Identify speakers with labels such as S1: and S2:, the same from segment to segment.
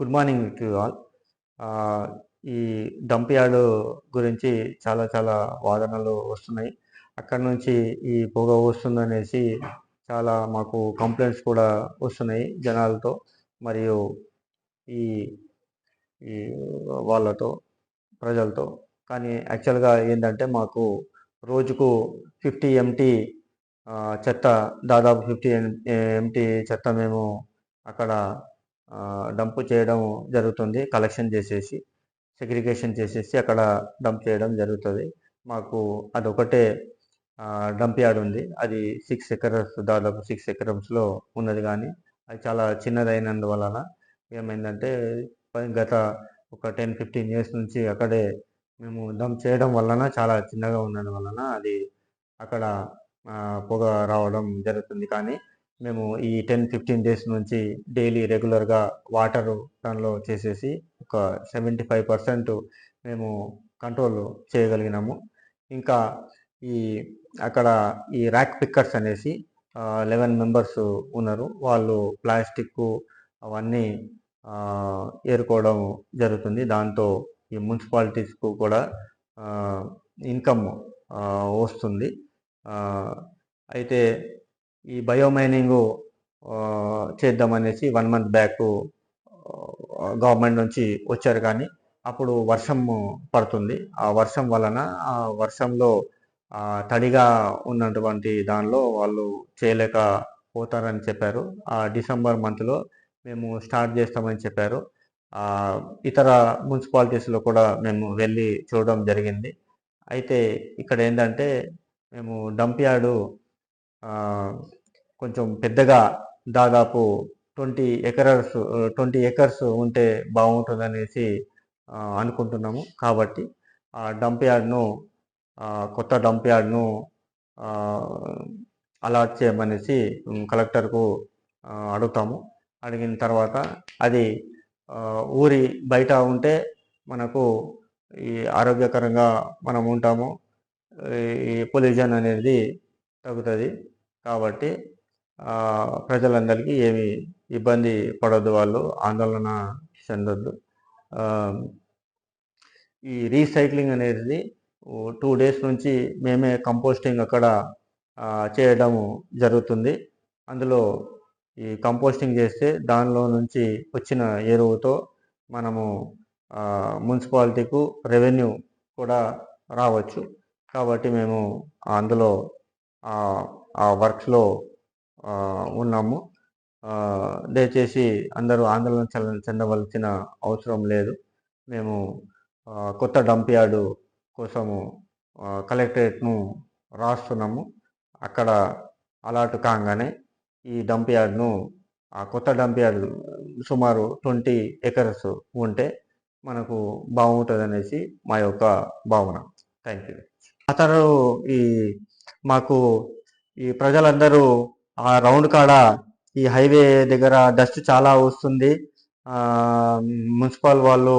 S1: Good morning to all. ఆహ్, ఈ dump yard గురించి చాలా చాలా వాదనలు వస్తున్నాయి. అక్కడి నుంచి ఈ పొగ వస్తుందనేసి చాలా మాకు కంప్లెయింట్స్ కూడా వస్తున్నాయి జనాలతో మరియు ఈ ఈ వాళ్ళతో, ప్రజలతో. కానీ యాక్చువల్‌గా ఏందంటే మాకు రోజుకు 50 ఎంటీ చెత్త, దాదాపు 50 ఎంటీ చెత్త మేము అక్కడ డంప్ చేయడం జరుగుతుంది. కలెక్షన్ చేసేసి, సెగ్రిగేషన్ చేసేసి అక్కడ డంప్ చేయడం జరుగుతది. మాకు అదొకటే డంప్ యార్డ్ ఉంది. అది 6 ఎకరస్, దాదాపు 6 ఎకరమ్స్‌లో ఉన్నది గానీ, అది చాలా చిన్నదైనందువలన ఏమైందంటే గత ఒక 10, 15 ఇయర్స్ నుంచి అక్కడే మేము డంప్ చేయడం వలన, చాలా చిన్నగా ఉండడం వలన అది అక్కడ పొగ రావడం జరుగుతుంది. కానీ మేము ఈ 10, 15 డేస్ నుంచి డైలీ రెగ్యులర్‌గా వాటరు దానిలో చేసేసి ఒక 75% మేము కంట్రోల్ చేయగలిగినాము. ఇంకా ఈ అక్కడ ఈ ర్యాక్ పిక్కర్స్ అనేసి 11 మెంబర్స్ ఉన్నారు. వాళ్ళు ప్లాస్టిక్కు అవన్నీ ఏరుకోవడం జరుగుతుంది. దాంతో ఈ మున్సిపాలిటీస్‌కు కూడా ఇన్‌కమ్ వస్తుంది. అయితే ఈ బయో మైనింగు చేద్దామనేసి 1 మంత్ బ్యాకు గవర్నమెంట్ నుంచి వచ్చారు. కానీ అప్పుడు వర్షం పడుతుంది. ఆ వర్షం వలన, ఆ వర్షంలో తడిగా ఉన్నటువంటి దానిలో వాళ్ళు చేయలేకపోతారని చెప్పారు. డిసెంబర్ మంత్‌లో మేము స్టార్ట్ చేస్తామని చెప్పారు. ఇతర మున్సిపాలిటీస్‌లో కూడా మేము వెళ్ళి చూడడం జరిగింది. అయితే ఇక్కడ ఏందంటే మేము డంప్ యార్డు కొంచెం పెద్దగా, దాదాపు 20 ఎకర్స్ ఉంటే బాగుంటుందనేసి అనుకుంటున్నాము. కాబట్టి ఆ డంప్ యార్డ్‌ను, కొత్త డంప్ యార్డ్‌ను అలాట్ చేయమనేసి కలెక్టర్‌కు అడుగుతాము. అడిగిన తర్వాత అది ఊరి బయట ఉంటే మనకు ఈ ఆరోగ్యకరంగా మనం ఉంటాము. ఈ పొల్యూషన్ అనేది తగ్గుతుంది. కాబట్టి ప్రజలందరికీ ఏమి ఇబ్బంది పడొద్దు, వాళ్ళు ఆందోళన చెందొద్దు. ఈ రీసైక్లింగ్ అనేది 2 డేస్ నుంచి మేమే కంపోస్టింగ్ అక్కడ చేయడం జరుగుతుంది. అందులో ఈ కంపోస్టింగ్ చేస్తే దానిలో నుంచి వచ్చిన ఎరువుతో మనము మున్సిపాలిటీకు రెవెన్యూ కూడా రావచ్చు. కాబట్టి మేము అందులో ఆ వర్క్స్‌లో ఉన్నాము. దయచేసి అందరూ ఆందోళన చెందవలసిన అవసరం లేదు. మేము కొత్త డంప్ యార్డు కోసము కలెక్టరేట్‌ను రాస్తున్నాము. అక్కడ అలాట్ కాగానే ఈ డంప్ యార్డ్‌ను, కొత్త డంప్ యార్డ్ సుమారు 20 ఎకర్స్ ఉంటే మనకు బాగుంటుందనేసి మా యొక్క భావన. Thank you. అతను మాకు ఈ ప్రజలందరూ ఆ రౌండ్ కాడ, ఈ హైవే దగ్గర డస్ట్ చాలా వస్తుంది, మున్సిపల్ వాళ్ళు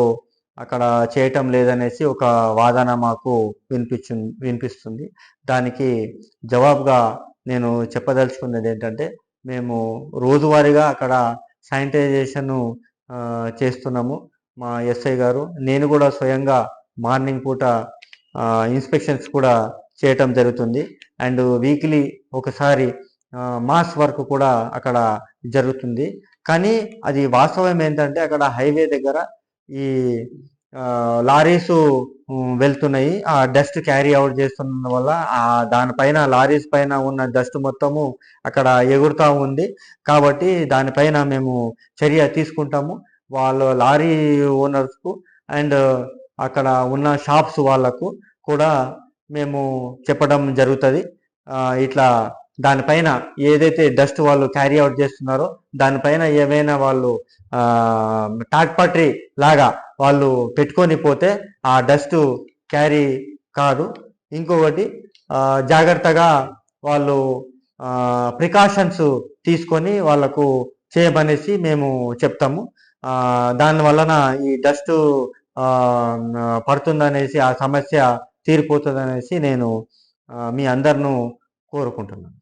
S1: అక్కడ చేయటం లేదనేసి ఒక వాదన మాకు వినిపిస్తుంది. దానికి జవాబుగా నేను చెప్పదలుచుకున్నది ఏంటంటే, మేము రోజువారీగా అక్కడ శానిటైజేషన్ చేస్తున్నాము. మా ఎస్ఐ గారు, నేను కూడా స్వయంగా మార్నింగ్ పూట ఇన్స్పెక్షన్స్ కూడా చేయటం జరుగుతుంది. అండ్ వీక్లీ ఒకసారి మాస్ వర్క్ కూడా అక్కడ జరుగుతుంది. కానీ అది వాస్తవం ఏంటంటే, అక్కడ హైవే దగ్గర ఈ లారీసు వెళ్తున్నాయి. ఆ డస్ట్ క్యారీ అవుట్ చేస్తున్న వల్ల దానిపైన, లారీస్ పైన ఉన్న డస్ట్ మొత్తము అక్కడ ఎగురుతూ ఉంది. కాబట్టి దానిపైన మేము చర్య తీసుకుంటాము. వాళ్ళ లారీ ఓనర్స్కు అండ్ అక్కడ ఉన్న షాప్స్ వాళ్ళకు కూడా మేము చెప్పడం జరుగుతుంది. ఇట్లా దానిపైన ఏదైతే డస్ట్ వాళ్ళు క్యారీ అవుట్ చేస్తున్నారో దానిపైన ఏమైనా వాళ్ళు తాడ్పత్రి లాగా వాళ్ళు పెట్టుకొని పోతే ఆ డస్ట్ క్యారీ కాదు. ఇంకొకటి, జాగ్రత్తగా వాళ్ళు ప్రికాషన్స్ తీసుకొని వాళ్ళకు చేయమనేసి మేము చెప్తాము. దాని వలన ఈ డస్ట్ పడుతుందనేసి, ఆ సమస్య తీరిపోతుందనేసి నేను మీ అందరిను కోరుకుంటున్నాను.